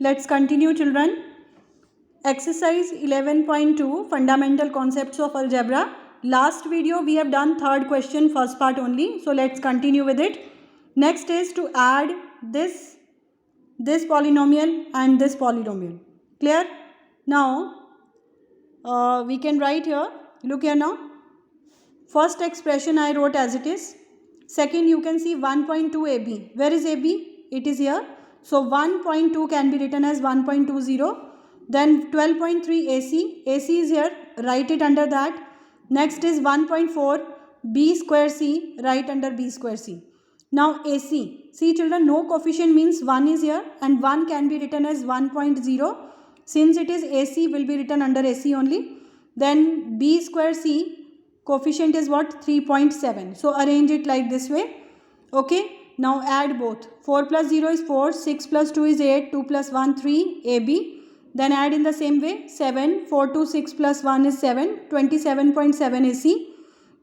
Let's continue, children. Exercise 11.2 Fundamental Concepts of Algebra. Last video we have done third question, first part only. So let's continue with it. Next is to add this polynomial and this polynomial. Clear? Now we can write here. Look here now. First expression I wrote as it is. Second, you can see 1.2 AB. Where is AB? It is here. So 1.2 can be written as 1.20. Then 12.3 AC. AC is here. Write it under that. Next is 1.4 B square C. Write under B square C. Now AC. See children, no coefficient means 1 is here and 1 can be written as 1.0. Since it is AC, will be written under AC only. Then B square C. Coefficient is what? 3.7. So arrange it like this way. Okay. Now add both. 4 plus 0 is 4. 6 plus 2 is 8. 2 plus 1, 3. AB. Then add in the same way. 7. 4 to 6 plus 1 is 7. 27.7 AC.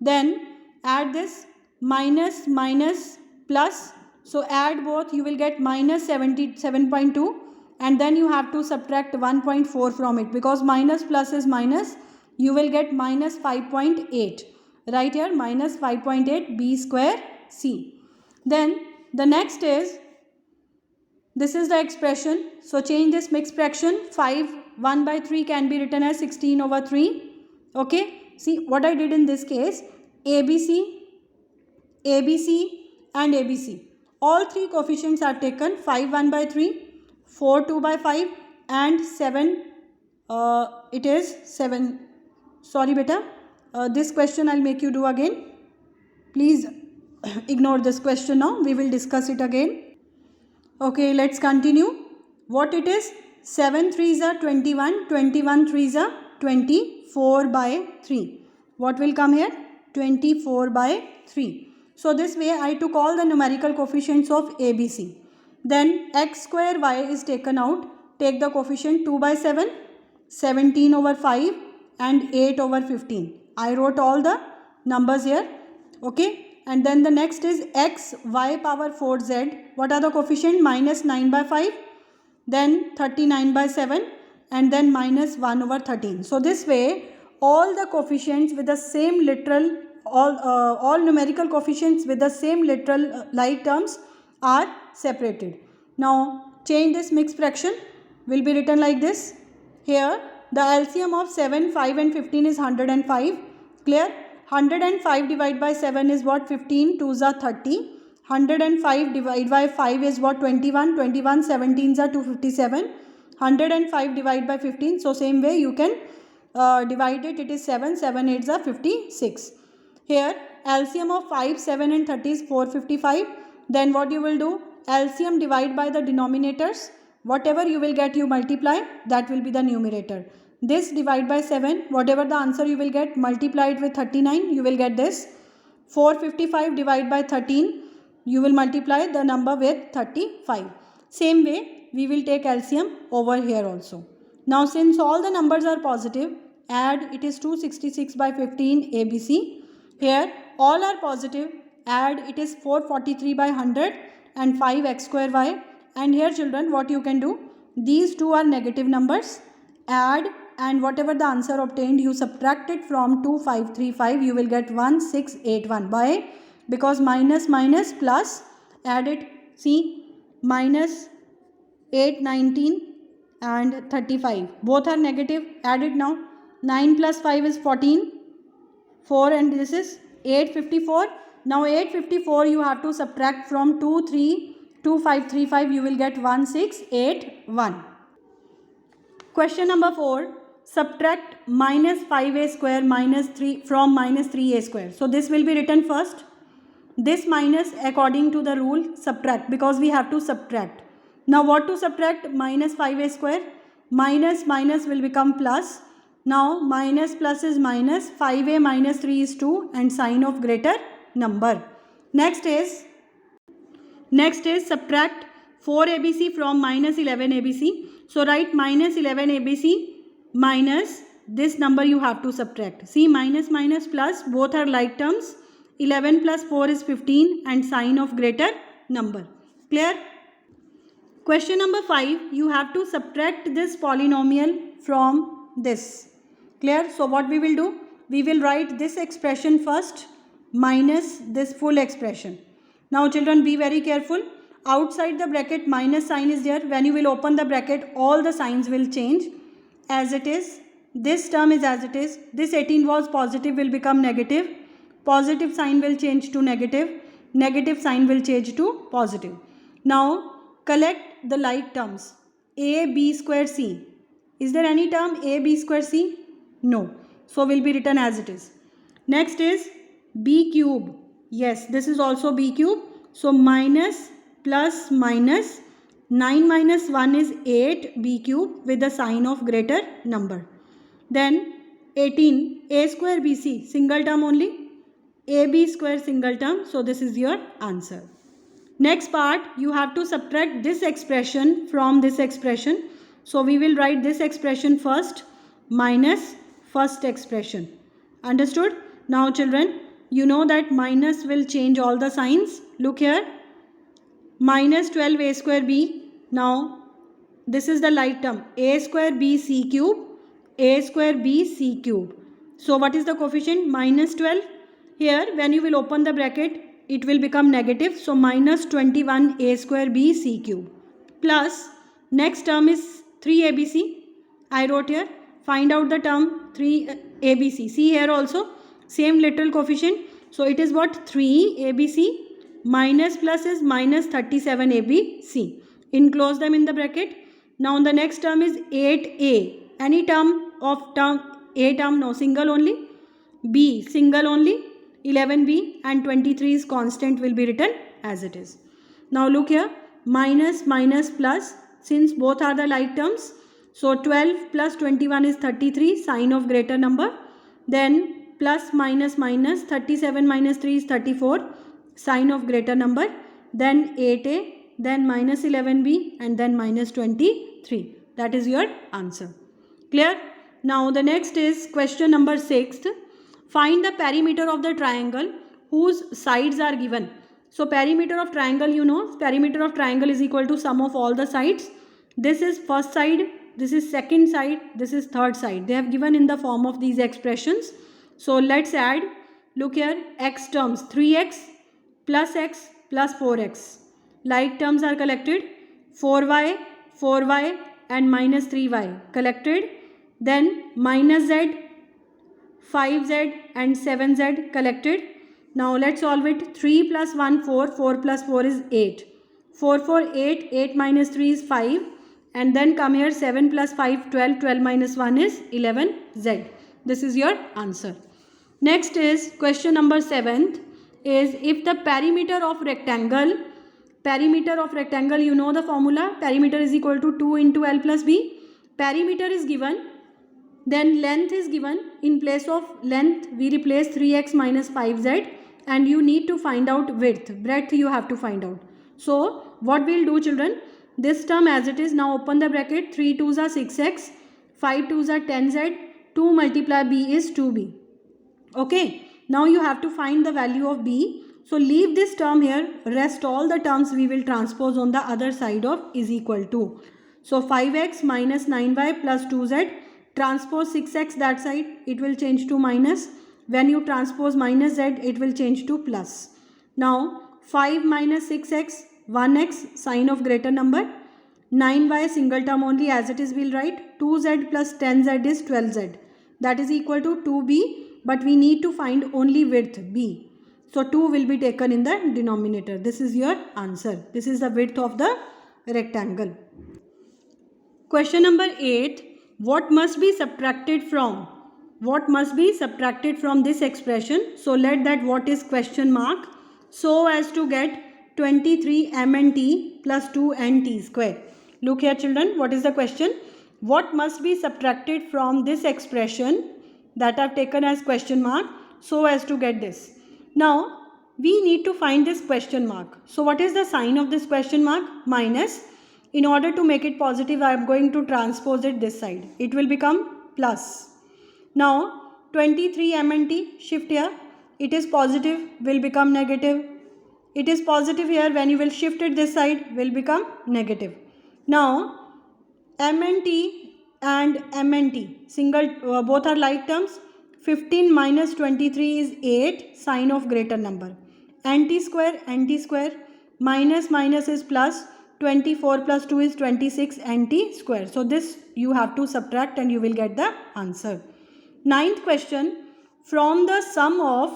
Then add this minus plus. So add both. You will get minus 77.2. And then you have to subtract 1.4 from it. Because minus plus is minus. You will get minus 5.8. Right here, minus 5.8 B square C. Then the next is, this is the expression. So change this mixed fraction. 1 by 3 can be written as 16 over 3. Okay. See what I did in this case. ABC, ABC and ABC. All three coefficients are taken. 5 1 by 3, 4 2 by 5 and 7. It is 7. Sorry beta, this question I'll make you do again. Please ignore this question now. We will discuss it again. Okay, let's continue. What it is? 7 3s are 21, 21 3s are 24 by 3. What will come here? 24 by 3. So this way I took all the numerical coefficients of ABC. Then x square y is taken out. Take the coefficient 2 by 7, 17 over 5. And 8 over 15. I wrote all the numbers here. Okay. And then the next is x y power 4z. What are the coefficient? Minus 9 by 5. Then 39 by 7. And then minus 1 over 13. So this way all the coefficients with the same literal, all numerical coefficients with the same literal like terms are separated. Now change this mixed fraction. Will be written like this. Here the LCM of 7, 5 and 15 is 105. Clear? 105 divided by 7 is what? 15. 2s are 30. 105 divided by 5 is what? 21. 21. 17s are 257. 105 divided by 15. So same way you can divide it. It is 7. 7 8s are 56. Here LCM of 5, 7 and 30 is 455. Then what you will do? LCM divide by the denominators. Whatever you will get, you multiply. That will be the numerator. This divide by 7. Whatever the answer you will get, multiply it with 39. You will get this. 455 divided by 13. You will multiply the number with 35. Same way, we will take LCM over here also. Now since all the numbers are positive, add. It is 266 by 15 ABC. Here all are positive. Add. It is 443 by 100 and 5 x square y. And here children, what you can do, these two are negative numbers. Add and whatever the answer obtained, you subtract it from 2535. You will get 1681 by, because minus plus, add it. See, minus 819 and 35. Both are negative. Add it now. 9 plus 5 is 14. 4 and this is 854. Now 854 you have to subtract from 2535, you will get 1681. Question number 4. Subtract minus 5a square minus 3 from minus 3a square. So this will be written first. This minus according to the rule subtract, because we have to subtract. Now what to subtract? Minus 5a square. Minus will become plus. Now minus plus is minus. 5a minus 3 is 2 and sign of greater number. Next is subtract 4abc from minus 11abc. So write minus 11abc minus this number you have to subtract. See, minus plus, both are like terms. 11 plus 4 is 15 and sign of greater number. Clear? Question number 5, you have to subtract this polynomial from this. Clear? So what we will do? We will write this expression first minus this full expression. Now children, be very careful. Outside the bracket minus sign is there. When you will open the bracket, all the signs will change. As it is, this term is as it is. This 18 was positive will become negative. Positive sign will change to negative. Negative sign will change to positive. Now collect the like terms. A b square c. Is there any term a b square c? No. So will be written as it is. Next is b cube. Yes, this is also b cube. So minus plus minus 9 minus 1 is 8 b cube with the sign of greater number. Then 18 a square bc single term only. ab square single term. So this is your answer. Next part, you have to subtract this expression from this expression. So we will write this expression first minus first expression. Understood? Now children, you know that minus will change all the signs. Look here. Minus 12 a square b. Now this is the like term. A square b c cube. A square b c cube. So what is the coefficient? Minus 12. Here when you will open the bracket, it will become negative. So minus 21 a square b c cube. Plus next term is 3 abc. I wrote here. Find out the term 3 abc. See here also same literal coefficient. So it is what? 3 abc minus plus is minus 37 abc. Enclose them in the bracket. Now the next term is 8a. Any term of term a term? No, single only. B single only. 11b and 23 is constant will be written as it is. Now look here, minus minus plus, since both are the like terms. So 12 plus 21 is 33, sign of greater number. Then plus minus minus 37 minus 3 is 34, sign of greater number. Then 8a, then minus 11b and then minus 23. That is your answer. Clear? Now the next is question number 6. Find the perimeter of the triangle whose sides are given. So perimeter of triangle, you know, perimeter of triangle is equal to sum of all the sides. This is first side, this is second side, this is third side. They have given in the form of these expressions. So let's add. Look here, x terms 3x plus 4x. Like terms are collected. 4y and minus 3y collected. Then minus z, 5z and 7z collected. Now let's solve it. 3 plus 1 4, 4 plus 4 is 8. 4 4 8, 8 minus 3 is 5. And then come here 7 plus 5 12, 12 minus 1 is 11z. This is your answer. Next is question number 7th is if the perimeter of rectangle, you know the formula, perimeter is equal to 2 into L plus B. Perimeter is given. Then length is given. In place of length, we replace 3x minus 5z and you need to find out width. Breadth you have to find out. So what we'll do children, this term as it is, now open the bracket, 3 2s are 6x, 5 2s are 10z, 2 multiply b is 2b. Okay, now you have to find the value of b. So leave this term here, rest all the terms we will transpose on the other side of is equal to. So 5x minus 9y plus 2z. Transpose 6x that side, it will change to minus. When you transpose minus z, it will change to plus. Now 5 minus 6x, 1x, sign of greater number. 9y single term only as it is we'll write. 2z plus 10z is 12z. That is equal to 2b, but we need to find only width b. So 2 will be taken in the denominator. This is your answer. This is the width of the rectangle. Question number 8. What must be subtracted from? What must be subtracted from this expression? So let that what is question mark so as to get 23 mnt plus 2nt square. Look here children, what is the question? What must be subtracted from this expression that I've taken as question mark so as to get this? Now we need to find this question mark. So what is the sign of this question mark? Minus. In order to make it positive, I am going to transpose it this side. It will become plus. Now 23 mnt, shift here. It is positive, will become negative. It is positive here. When you will shift it this side, will become negative. Now MNT and MNT, single, both are like terms. 15 minus 23 is 8, sign of greater number. NT square, minus minus is plus, 24 plus 2 is 26, NT square. So this you have to subtract and you will get the answer. Ninth question, from the sum of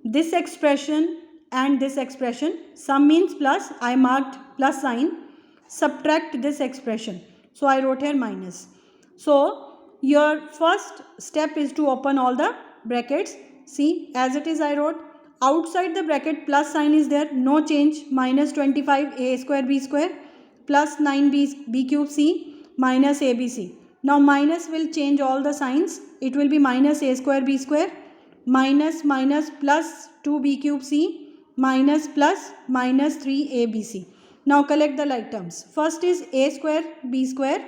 this expression and this expression, sum means plus, I marked plus sign, subtract this expression. So I wrote here minus. So your first step is to open all the brackets. See, as it is I wrote, outside the bracket plus sign is there, no change, minus 25 a square b square plus 9b cube c minus abc. Now minus will change all the signs, it will be minus a square b square minus minus plus 2b cube c minus plus minus 3abc. Now collect the like terms. First is a square b square.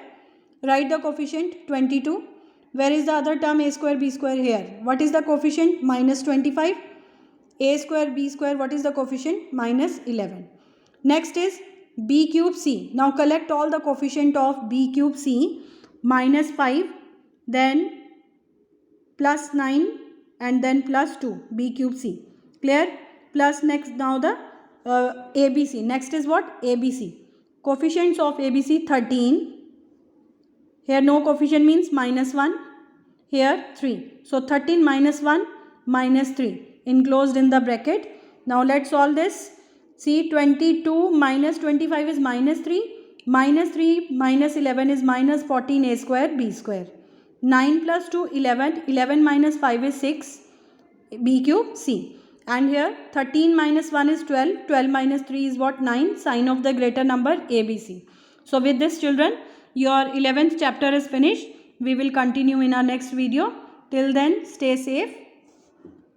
Write the coefficient 22. Where is the other term a square b square here? What is the coefficient? Minus 25. A square b square, what is the coefficient? Minus 11. Next is b cube c. Now collect all the coefficient of b cube c. Minus 5, then plus 9 and then plus 2 b cube c. Clear? Plus next now the ABC. Next is what? ABC. Coefficients of ABC 13. Here no coefficient means minus 1. Here 3. So 13 minus 1 minus 3 enclosed in the bracket. Now let's solve this. See, 22 minus 25 is minus 3. Minus 3 minus 11 is minus 14 a square b square. 9 plus 2 11. 11 minus 5 is 6 b cube c. And here 13 minus 1 is 12. 12 minus 3 is what? 9. Sign of the greater number ABC. So with this children, your 11th chapter is finished. We will continue in our next video. Till then, stay safe.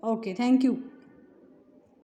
Okay, thank you.